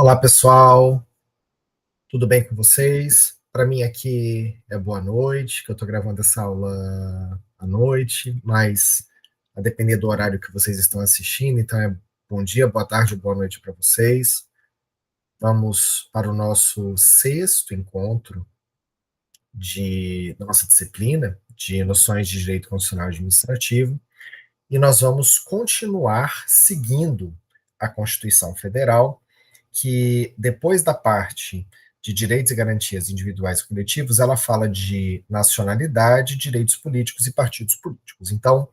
Olá, pessoal. Tudo bem com vocês? Para mim aqui é boa noite, que eu estou gravando essa aula à noite, mas a depender do horário que vocês estão assistindo, então é bom dia, boa tarde ou boa noite para vocês. Vamos para o nosso sexto encontro da nossa disciplina de noções de direito constitucional e administrativo, e nós vamos continuar seguindo a Constituição Federal, que depois da parte de direitos e garantias individuais e coletivos, ela fala de nacionalidade, direitos políticos e partidos políticos. Então,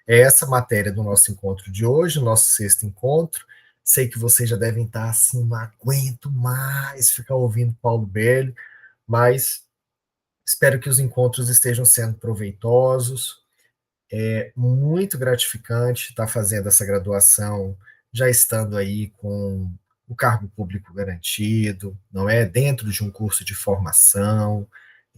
é essa matéria do nosso encontro de hoje, nosso sexto encontro. Sei que vocês já devem estar assim, não aguento mais ficar ouvindo Paulo Belli, mas espero que os encontros estejam sendo proveitosos. É muito gratificante estar fazendo essa graduação, já estando aí com o cargo público garantido, não é? Dentro de um curso de formação.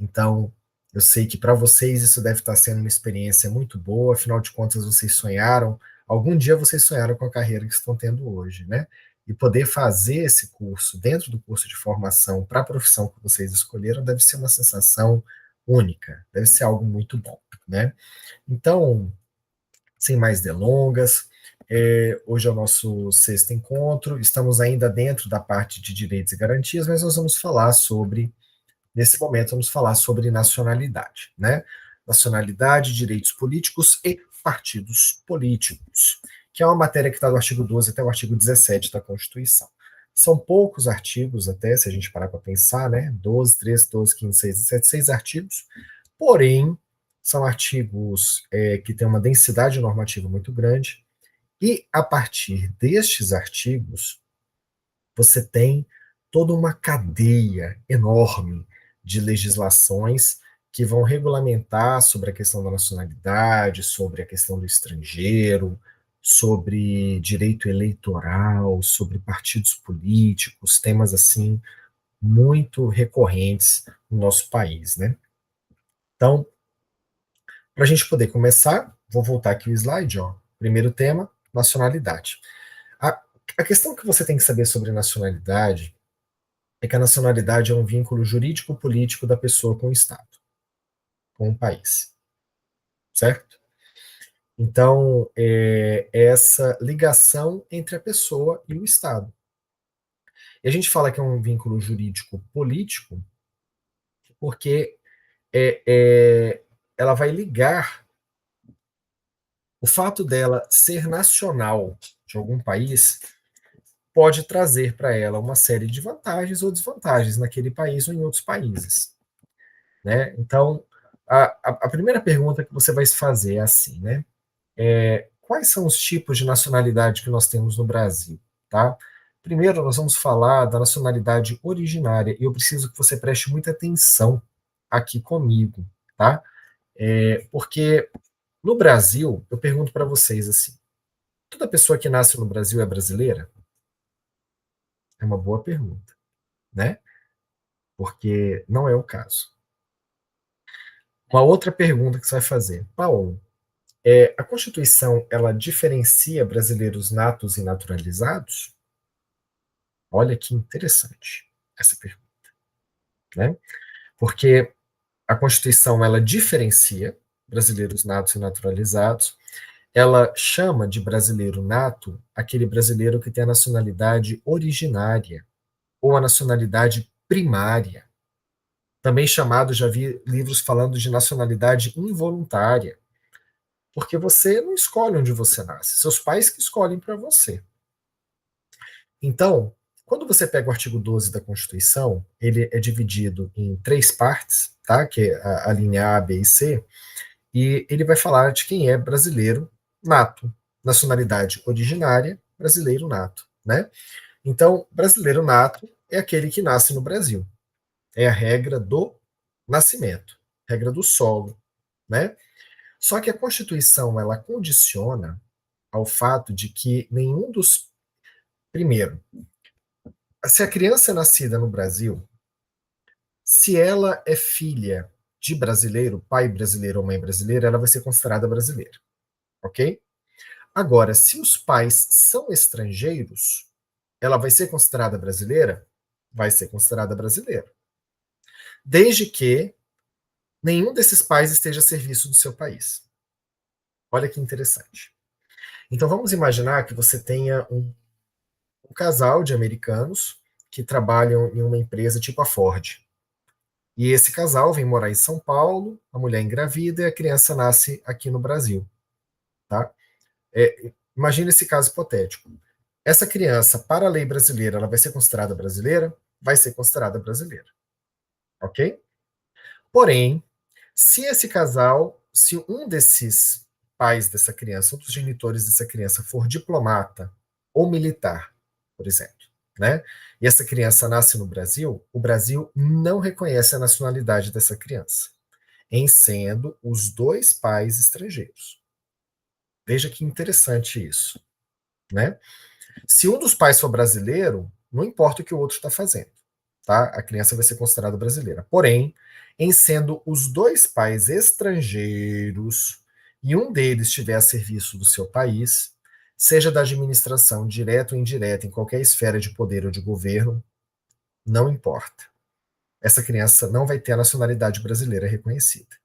Então, eu sei que para vocês isso deve estar sendo uma experiência muito boa, afinal de contas, vocês sonharam, algum dia vocês sonharam com a carreira que estão tendo hoje, né? E poder fazer esse curso dentro do curso de formação para a profissão que vocês escolheram deve ser uma sensação única, deve ser algo muito bom, né? Então, sem mais delongas, hoje é o nosso sexto encontro, estamos ainda dentro da parte de direitos e garantias, mas nós vamos falar sobre, nesse momento, vamos falar sobre nacionalidade, né? Nacionalidade, direitos políticos e partidos políticos, que é uma matéria que está do artigo 12 até o artigo 17 da Constituição. São poucos artigos, até, se a gente parar para pensar, né? 12, 13, 12, 15, 16, 17, 6 artigos, porém, são artigos que têm uma densidade normativa muito grande, e a partir destes artigos, você tem toda uma cadeia enorme de legislações que vão regulamentar sobre a questão da nacionalidade, sobre a questão do estrangeiro, sobre direito eleitoral, sobre partidos políticos, temas assim muito recorrentes no nosso país, né? Então, para a gente poder começar, vou voltar aqui o slide, ó. Primeiro tema, nacionalidade. A, a questão que você tem que saber sobre nacionalidade é que a nacionalidade é um vínculo jurídico-político da pessoa com o Estado, com o país, certo? Então, é essa ligação entre a pessoa e o Estado. E a gente fala que é um vínculo jurídico-político porque é, é, ela vai ligar o fato dela ser nacional de algum país pode trazer para ela uma série de vantagens ou desvantagens naquele país ou em outros países, né? Então, a primeira pergunta que você vai se fazer é assim, né? Quais são os tipos de nacionalidade que nós temos no Brasil, tá? Primeiro, nós vamos falar da nacionalidade originária, e eu preciso que você preste muita atenção aqui comigo, tá? Porque no Brasil, eu pergunto para vocês assim, toda pessoa que nasce no Brasil é brasileira? É uma boa pergunta, né? Porque não é o caso. Uma outra pergunta que você vai fazer, Paulo, a Constituição ela diferencia brasileiros natos e naturalizados? Olha que interessante essa pergunta, né? Porque a Constituição ela diferencia brasileiros natos e naturalizados. Ela chama de brasileiro nato aquele brasileiro que tem a nacionalidade originária ou a nacionalidade primária. Também chamado, já vi livros falando de nacionalidade involuntária, porque você não escolhe onde você nasce, seus pais que escolhem para você. Então, quando você pega o artigo 12 da Constituição, ele é dividido em três partes, tá? Que é a linha A, B e C, e ele vai falar de quem é brasileiro nato, nacionalidade originária, brasileiro nato, né? Então, brasileiro nato é aquele que nasce no Brasil. É a regra do nascimento, regra do solo, né? Só que a Constituição ela condiciona ao fato de que nenhum dos primeiro, se a criança é nascida no Brasil, se ela é filha de brasileiro, pai brasileiro ou mãe brasileira, ela vai ser considerada brasileira, ok? Agora, se os pais são estrangeiros, ela vai ser considerada brasileira? Vai ser considerada brasileira. Desde que nenhum desses pais esteja a serviço do seu país. Olha que interessante. Então vamos imaginar que você tenha um casal de americanos que trabalham em uma empresa tipo a Ford. E esse casal vem morar em São Paulo, a mulher engravida e a criança nasce aqui no Brasil. Tá? Imagina esse caso hipotético. Essa criança, para a lei brasileira, ela vai ser considerada brasileira? Vai ser considerada brasileira. Ok? Porém, se esse casal, se um desses pais dessa criança, um dos genitores dessa criança for diplomata ou militar, por exemplo, né? E essa criança nasce no Brasil, o Brasil não reconhece a nacionalidade dessa criança, em sendo os dois pais estrangeiros. Veja que interessante isso, né? Se um dos pais for brasileiro, não importa o que o outro está fazendo, tá? A criança vai ser considerada brasileira. Porém, em sendo os dois pais estrangeiros e um deles estiver a serviço do seu país, seja da administração direta ou indireta, em qualquer esfera de poder ou de governo, não importa. Essa criança não vai ter a nacionalidade brasileira reconhecida.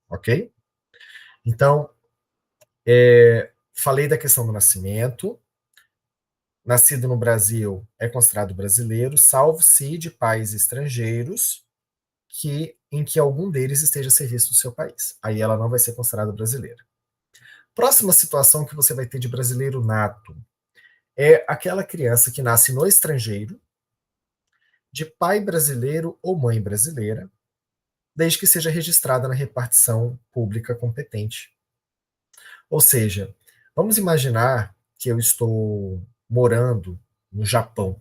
Ok? Então, falei da questão do nascimento. Nascido no Brasil é considerado brasileiro, salvo se de pais estrangeiros em que algum deles esteja a serviço do seu país. Aí ela não vai ser considerada brasileira. Próxima situação que você vai ter de brasileiro nato é aquela criança que nasce no estrangeiro, de pai brasileiro ou mãe brasileira, desde que seja registrada na repartição pública competente. Ou seja, vamos imaginar que eu estou morando no Japão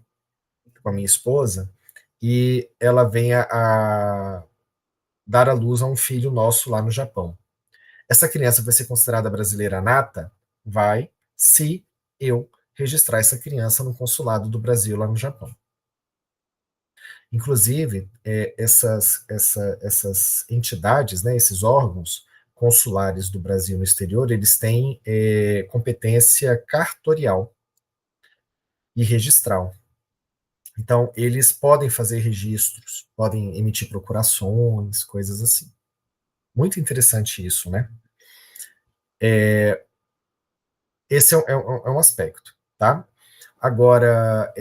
com a minha esposa e ela venha a dar à luz a um filho nosso lá no Japão. Essa criança vai ser considerada brasileira nata? Vai, se eu registrar essa criança no consulado do Brasil lá no Japão. Inclusive, essas entidades, né, esses órgãos consulares do Brasil no exterior, eles têm competência cartorial e registral. Então, eles podem fazer registros, podem emitir procurações, coisas assim. Muito interessante isso, né? Esse é um aspecto, tá? Agora,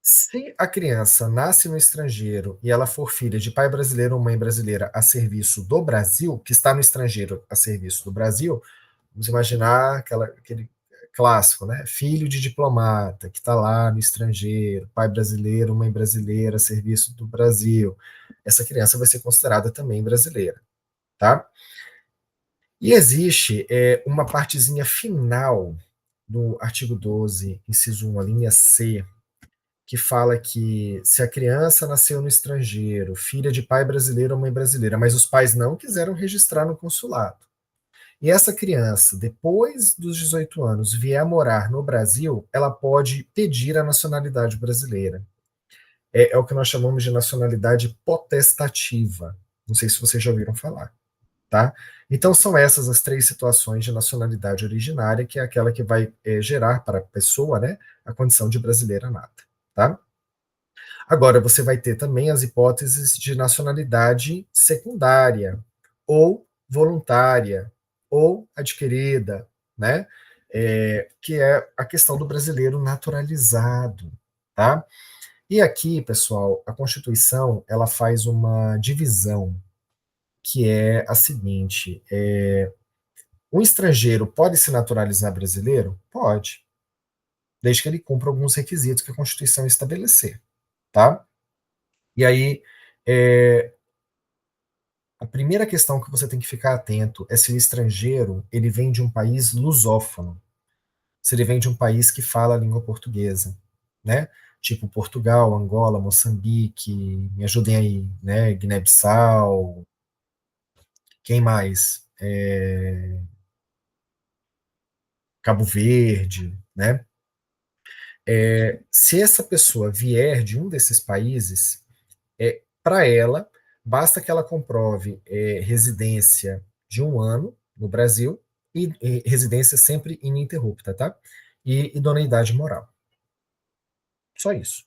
se a criança nasce no estrangeiro e ela for filha de pai brasileiro ou mãe brasileira a serviço do Brasil, que está no estrangeiro a serviço do Brasil, vamos imaginar aquele clássico, né? Filho de diplomata que está lá no estrangeiro, pai brasileiro, mãe brasileira a serviço do Brasil. Essa criança vai ser considerada também brasileira, tá? E existe uma partezinha final do artigo 12, inciso 1, a linha C, que fala que se a criança nasceu no estrangeiro, filha de pai brasileiro ou mãe brasileira, mas os pais não quiseram registrar no consulado, e essa criança, depois dos 18 anos, vier a morar no Brasil, ela pode pedir a nacionalidade brasileira. É o que nós chamamos de nacionalidade potestativa. Não sei se vocês já ouviram falar. Tá? Então, são essas as três situações de nacionalidade originária, que é aquela que vai gerar para a pessoa, né, a condição de brasileira nata. Tá? Agora, você vai ter também as hipóteses de nacionalidade secundária, ou voluntária, ou adquirida, né? Que é a questão do brasileiro naturalizado. Tá? E aqui, pessoal, a Constituição ela faz uma divisão que é a seguinte: um estrangeiro pode se naturalizar brasileiro? Pode, desde que ele cumpra alguns requisitos que a Constituição estabelecer, tá? E aí, é, a primeira questão que você tem que ficar atento é se o estrangeiro ele vem de um país lusófono, se ele vem de um país que fala a língua portuguesa, né? Tipo Portugal, Angola, Moçambique, me ajudem aí, né? Guiné-Bissau, quem mais? Cabo Verde, né? Se essa pessoa vier de um desses países, para ela, basta que ela comprove residência de 1 ano no Brasil, e residência sempre ininterrupta, tá? e idoneidade moral. Só isso.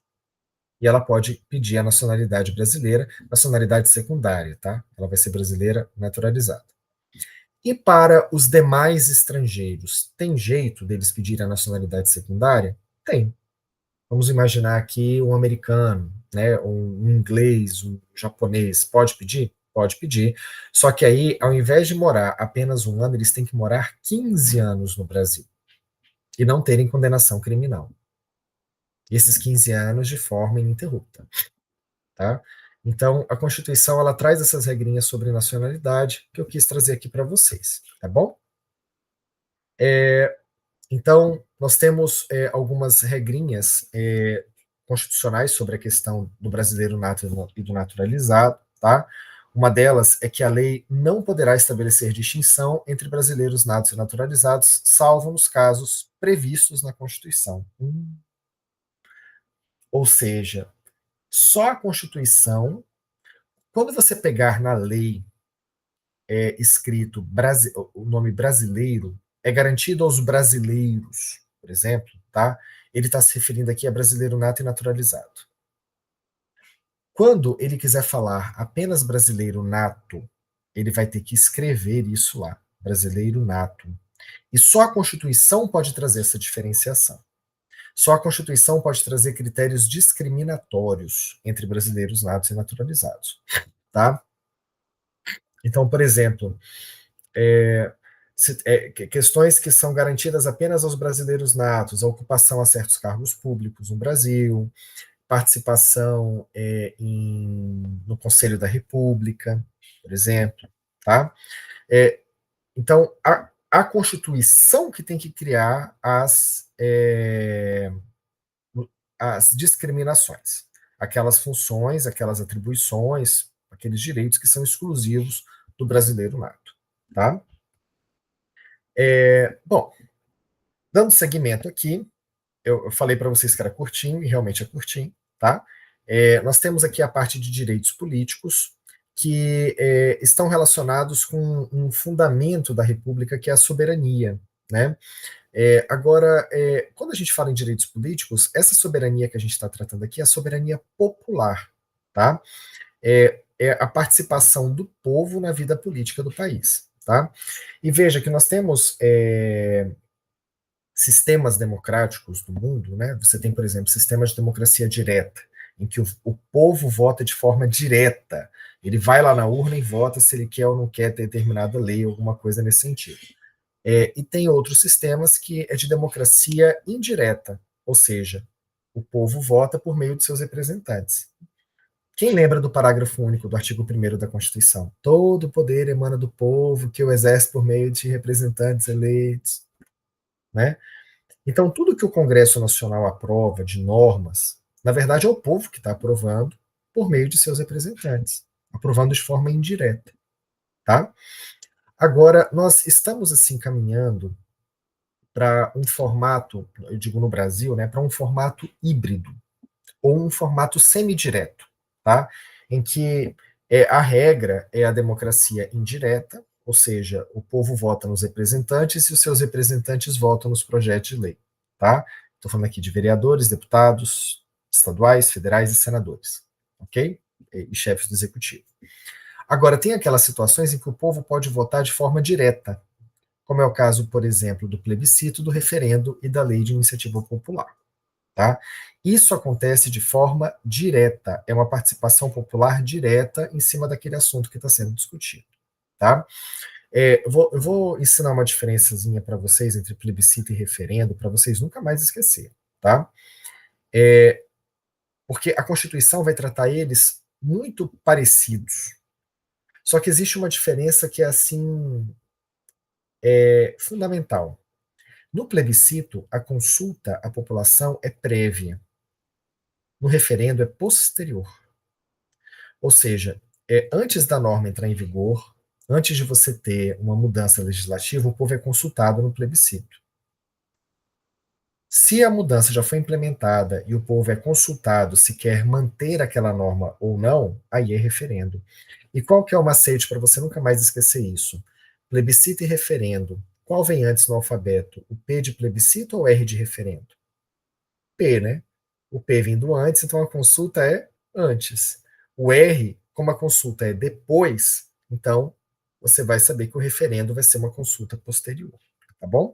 E ela pode pedir a nacionalidade brasileira, nacionalidade secundária, tá? Ela vai ser brasileira naturalizada. E para os demais estrangeiros, tem jeito deles pedirem a nacionalidade secundária? Tem. Vamos imaginar aqui um americano, né, um inglês, um japonês, pode pedir? Pode pedir. Só que aí, ao invés de morar apenas um ano, eles têm que morar 15 anos no Brasil e não terem condenação criminal. E esses 15 anos de forma ininterrupta, tá? Então, a Constituição, ela traz essas regrinhas sobre nacionalidade que eu quis trazer aqui para vocês, tá bom? Então, nós temos algumas regrinhas constitucionais sobre a questão do brasileiro nato e do naturalizado, tá? Uma delas é que a lei não poderá estabelecer distinção entre brasileiros natos e naturalizados, salvo nos casos previstos na Constituição. Ou seja, só a Constituição, quando você pegar na lei escrito o nome brasileiro, é garantido aos brasileiros, por exemplo, tá? Ele está se referindo aqui a brasileiro nato e naturalizado. Quando ele quiser falar apenas brasileiro nato, ele vai ter que escrever isso lá, brasileiro nato. E só a Constituição pode trazer essa diferenciação. Só a Constituição pode trazer critérios discriminatórios entre brasileiros natos e naturalizados, tá? Então, por exemplo, questões que são garantidas apenas aos brasileiros natos, a ocupação a certos cargos públicos no Brasil, participação no Conselho da República, por exemplo, tá? Então, a Constituição que tem que criar as discriminações, aquelas funções, aquelas atribuições, aqueles direitos que são exclusivos do brasileiro nato, tá? Bom, dando seguimento aqui, eu falei para vocês que era curtinho, e realmente é curtinho, tá? Nós temos aqui a parte de direitos políticos, que estão relacionados com um fundamento da República, que é a soberania, né? Agora, quando a gente fala em direitos políticos, essa soberania que a gente está tratando aqui é a soberania popular, tá? É a participação do povo na vida política do país, tá? E veja que nós temos sistemas democráticos do mundo, né? Você tem, por exemplo, sistemas de democracia direta, em que o povo vota de forma direta. Ele vai lá na urna e vota se ele quer ou não quer ter determinada lei, alguma coisa nesse sentido. E tem outros sistemas que é de democracia indireta, ou seja, o povo vota por meio de seus representantes. Quem lembra do parágrafo único do artigo 1º da Constituição? Todo poder emana do povo, que o exerce por meio de representantes eleitos, né? Então, tudo que o Congresso Nacional aprova de normas, na verdade é o povo que está aprovando por meio de seus representantes, aprovando de forma indireta, tá? Agora, nós estamos assim caminhando para um formato, eu digo no Brasil, né, para um formato híbrido ou um formato semidireto, tá? Em que a regra é a democracia indireta, ou seja, o povo vota nos representantes e os seus representantes votam nos projetos de lei, tá? Estou falando aqui de vereadores, deputados estaduais, federais e senadores, ok? E chefes do executivo. Agora, tem aquelas situações em que o povo pode votar de forma direta, como é o caso, por exemplo, do plebiscito, do referendo e da lei de iniciativa popular. Tá? Isso acontece de forma direta, é uma participação popular direta em cima daquele assunto que está sendo discutido. Tá? Eu vou ensinar uma diferençazinha para vocês entre plebiscito e referendo, para vocês nunca mais esquecerem. Tá? Porque a Constituição vai tratar eles muito parecidos. Só que existe uma diferença que é assim fundamental. No plebiscito, a consulta à população é prévia. No referendo é posterior. Ou seja, antes da norma entrar em vigor, antes de você ter uma mudança legislativa, o povo é consultado no plebiscito. Se a mudança já foi implementada e o povo é consultado se quer manter aquela norma ou não, aí é referendo. E qual que é o macete para você nunca mais esquecer isso? Plebiscito e referendo Qual vem antes no alfabeto? O P de plebiscito ou o R de referendo? P, né? O P vindo antes, então a consulta é antes. O R, como a consulta é depois, então você vai saber que o referendo vai ser uma consulta posterior, tá bom?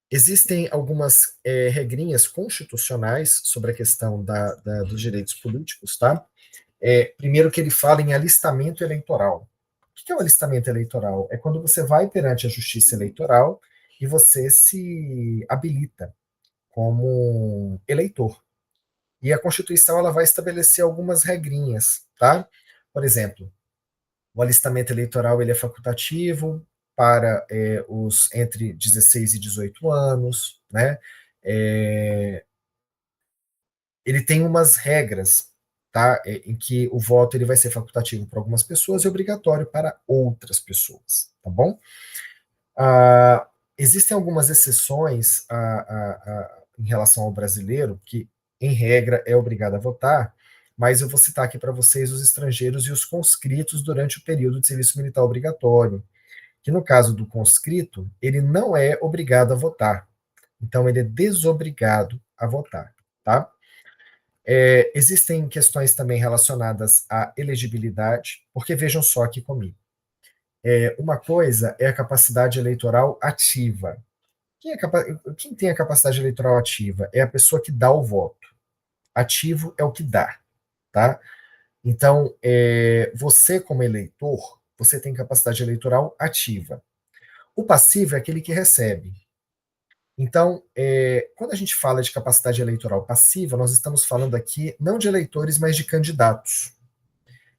Existem algumas regrinhas constitucionais sobre a questão dos direitos políticos, tá? Primeiro que ele fala em alistamento eleitoral. O que é o alistamento eleitoral? É quando você vai perante a justiça eleitoral e você se habilita como eleitor. E a Constituição ela vai estabelecer algumas regrinhas, tá? Por exemplo, o alistamento eleitoral ele é facultativo para os entre 16 e 18 anos, né? É, ele tem umas regras, tá? Em que o voto ele vai ser facultativo para algumas pessoas e obrigatório para outras pessoas, tá bom? Ah, existem algumas exceções em relação ao brasileiro, que, em regra, é obrigado a votar, mas eu vou citar aqui para vocês os estrangeiros e os conscritos durante o período de serviço militar obrigatório, que no caso do conscrito, ele não é obrigado a votar, então ele é desobrigado a votar, tá? Existem questões também relacionadas à elegibilidade, porque vejam só aqui comigo. Uma coisa é a capacidade eleitoral ativa. Quem tem a capacidade eleitoral ativa é a pessoa que dá o voto. Ativo é o que dá, tá? Então, você como eleitor, você tem capacidade eleitoral ativa. O passivo é aquele que recebe. Então, quando a gente fala de capacidade eleitoral passiva, nós estamos falando aqui não de eleitores, mas de candidatos.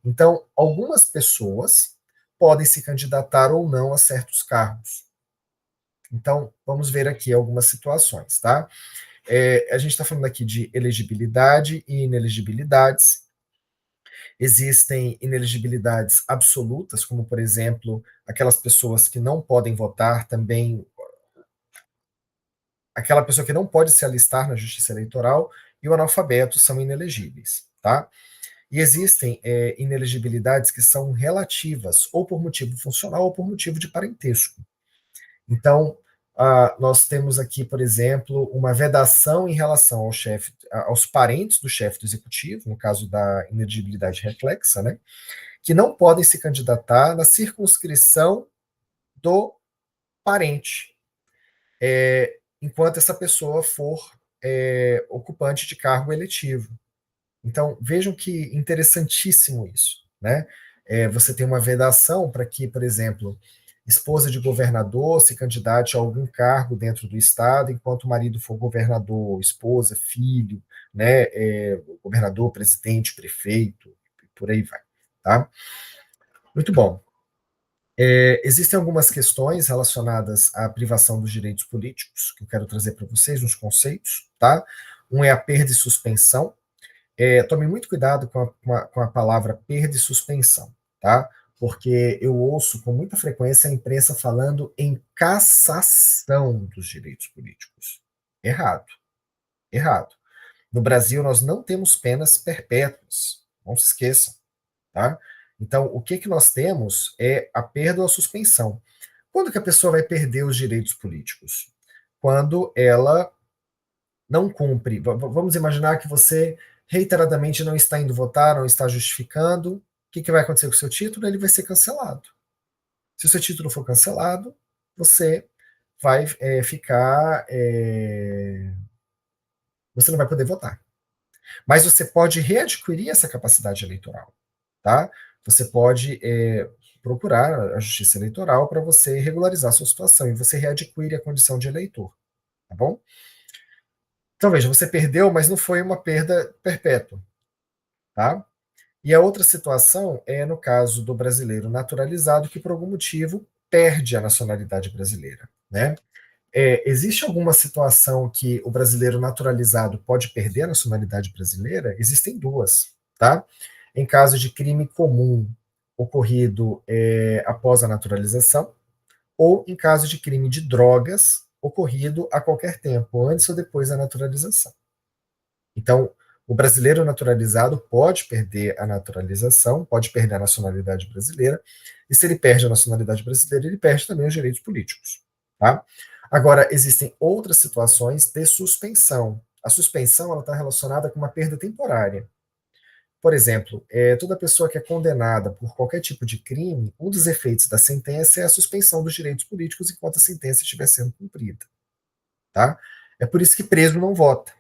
Então, algumas pessoas podem se candidatar ou não a certos cargos. Então, vamos ver aqui algumas situações, tá? A gente está falando aqui de elegibilidade e inelegibilidades. Existem inelegibilidades absolutas, como, por exemplo, aquelas pessoas que não podem votar, também aquela pessoa que não pode se alistar na justiça eleitoral e o analfabeto são inelegíveis, tá? E existem inelegibilidades que são relativas, ou por motivo funcional ou por motivo de parentesco. Então, nós temos aqui, por exemplo, uma vedação em relação aos parentes do chefe do executivo, no caso da inelegibilidade reflexa, né, que não podem se candidatar na circunscrição do parente, enquanto essa pessoa for ocupante de cargo eletivo. Então, vejam que interessantíssimo isso, né? Você tem uma vedação para que, por exemplo, esposa de governador se candidate a algum cargo dentro do Estado, enquanto o marido for governador, esposa, filho, né? Governador, presidente, prefeito, por aí vai, tá? Muito bom. Existem algumas questões relacionadas à privação dos direitos políticos, que eu quero trazer para vocês, uns conceitos, tá? Um é a perda e suspensão. Tome muito cuidado com a palavra perda e suspensão, tá? Porque eu ouço com muita frequência a imprensa falando em cassação dos direitos políticos. Errado, errado. No Brasil, nós não temos penas perpétuas, não se esqueçam, tá? Então, o que nós temos é a perda ou a suspensão. Quando que a pessoa vai perder os direitos políticos? Quando ela não cumpre. Vamos imaginar que você reiteradamente não está indo votar, não está justificando. O que vai acontecer com o seu título? Ele vai ser cancelado. Se o seu título for cancelado, você vai ficar. Você não vai poder votar. Mas você pode readquirir essa capacidade eleitoral, tá? Você pode procurar a justiça eleitoral para você regularizar a sua situação e você readquire a condição de eleitor, tá bom? Então, veja, você perdeu, mas não foi uma perda perpétua, tá? E a outra situação é no caso do brasileiro naturalizado que, por algum motivo, perde a nacionalidade brasileira, né? Existe alguma situação que o brasileiro naturalizado pode perder a nacionalidade brasileira? Existem duas, tá? Em caso de crime comum ocorrido após a naturalização, ou em caso de crime de drogas ocorrido a qualquer tempo, antes ou depois da naturalização. Então, o brasileiro naturalizado pode perder a naturalização, pode perder a nacionalidade brasileira, E se ele perde a nacionalidade brasileira, ele perde também os direitos políticos. Tá? Agora, existem outras situações de suspensão. A suspensão está relacionada com uma perda temporária. Por exemplo, toda pessoa que é condenada por qualquer tipo de crime, um dos efeitos da sentença é a suspensão dos direitos políticos enquanto a sentença estiver sendo cumprida. Tá? É por isso que preso não vota.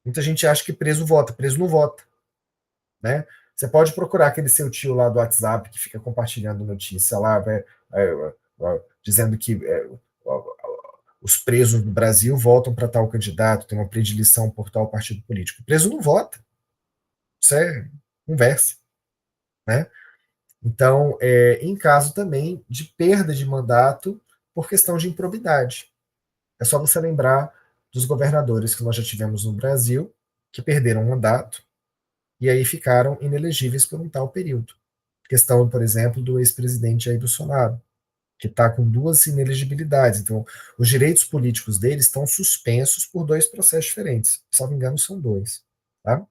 Muita gente acha que preso não vota. Né? Você pode procurar aquele seu tio lá do WhatsApp que fica compartilhando notícia lá, dizendo que os presos do Brasil votam para tal candidato, tem uma predileção por tal partido político. O preso não vota. Isso é conversa. Né? Então, em caso também de perda de mandato por questão de improbidade. É só você lembrar dos governadores que nós já tivemos no Brasil, que perderam o mandato e aí ficaram inelegíveis por um tal período. Questão, por exemplo, do ex-presidente Jair Bolsonaro, que está com 2 inelegibilidades. Então, os direitos políticos dele estão suspensos por 2 processos diferentes. Se não me engano, são 2. Tá?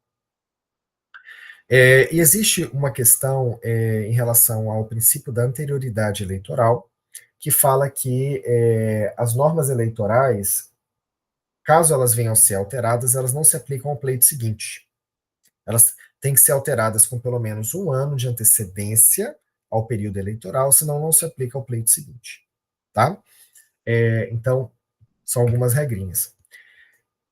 E existe uma questão em relação ao princípio da anterioridade eleitoral, que fala que as normas eleitorais, caso elas venham a ser alteradas, elas não se aplicam ao pleito seguinte. Elas têm que ser alteradas com pelo menos 1 ano de antecedência ao período eleitoral, senão não se aplica ao pleito seguinte. Tá? Então, são algumas regrinhas.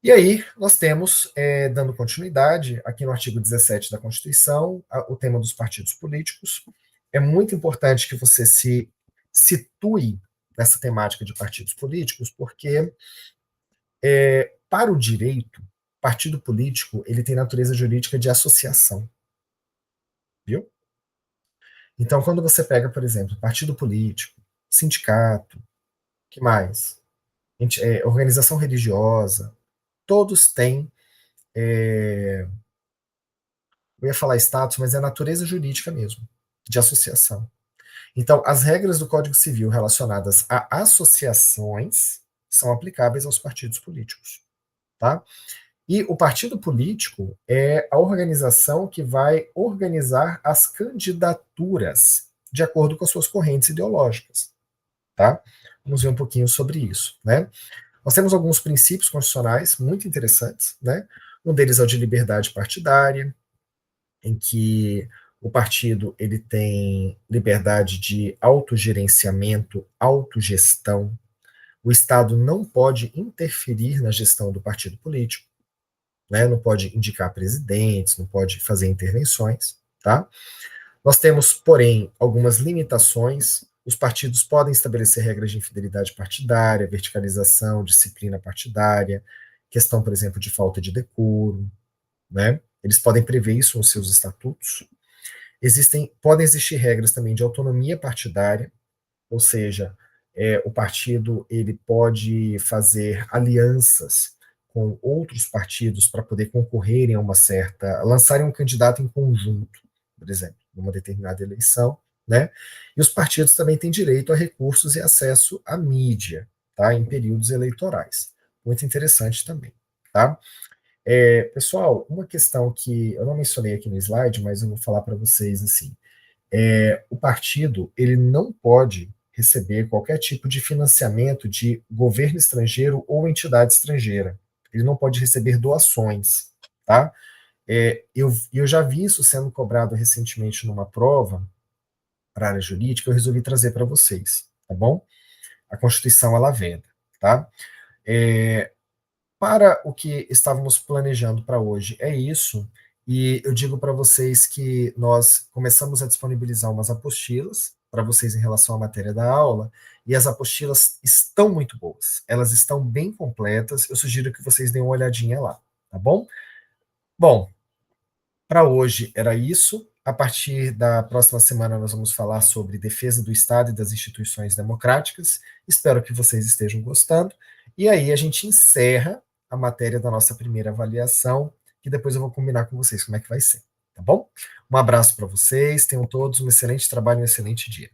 E aí, nós temos, dando continuidade, aqui no artigo 17 da Constituição, o tema dos partidos políticos. É muito importante que você se situe nessa temática de partidos políticos, porque, para o direito, partido político ele tem natureza jurídica de associação. Viu? Então, quando você pega, por exemplo, partido político, sindicato, que mais? Organização religiosa, todos têm, eu ia falar status, mas é natureza jurídica mesmo, de associação. Então, as regras do Código Civil relacionadas a associações são aplicáveis aos partidos políticos. Tá? E o partido político é a organização que vai organizar as candidaturas de acordo com as suas correntes ideológicas. Tá? Vamos ver um pouquinho sobre isso. Né? Nós temos alguns princípios constitucionais muito interessantes. Né? Um deles é o de liberdade partidária, em que o partido ele tem liberdade de autogerenciamento, autogestão. O Estado não pode interferir na gestão do partido político, né? Não pode indicar presidentes, não pode fazer intervenções. Tá? Nós temos, porém, algumas limitações. Os partidos podem estabelecer regras de infidelidade partidária, verticalização, disciplina partidária, questão, por exemplo, de falta de decoro. Né? Eles podem prever isso nos seus estatutos. Podem existir regras também de autonomia partidária, ou seja, o partido ele pode fazer alianças com outros partidos para poder concorrerem a lançarem um candidato em conjunto, por exemplo, numa determinada eleição, né? E os partidos também têm direito a recursos e acesso à mídia, tá? Em períodos eleitorais. Muito interessante também, tá? Pessoal, uma questão que eu não mencionei aqui no slide, mas eu vou falar para vocês assim: o partido ele não pode receber qualquer tipo de financiamento de governo estrangeiro ou entidade estrangeira. Ele não pode receber doações, tá? Eu já vi isso sendo cobrado recentemente numa prova para a área jurídica, eu resolvi trazer para vocês, tá bom? A Constituição ela veda, tá? Para o que estávamos planejando para hoje é isso, e eu digo para vocês que nós começamos a disponibilizar umas apostilas para vocês em relação à matéria da aula, e as apostilas estão muito boas, elas estão bem completas, eu sugiro que vocês deem uma olhadinha lá, tá bom? Bom, para hoje era isso. A partir da próxima semana nós vamos falar sobre defesa do Estado e das instituições democráticas. Espero que vocês estejam gostando. E aí a gente encerra a matéria da nossa primeira avaliação, que depois eu vou combinar com vocês como é que vai ser, tá bom? Um abraço para vocês, tenham todos um excelente trabalho e um excelente dia.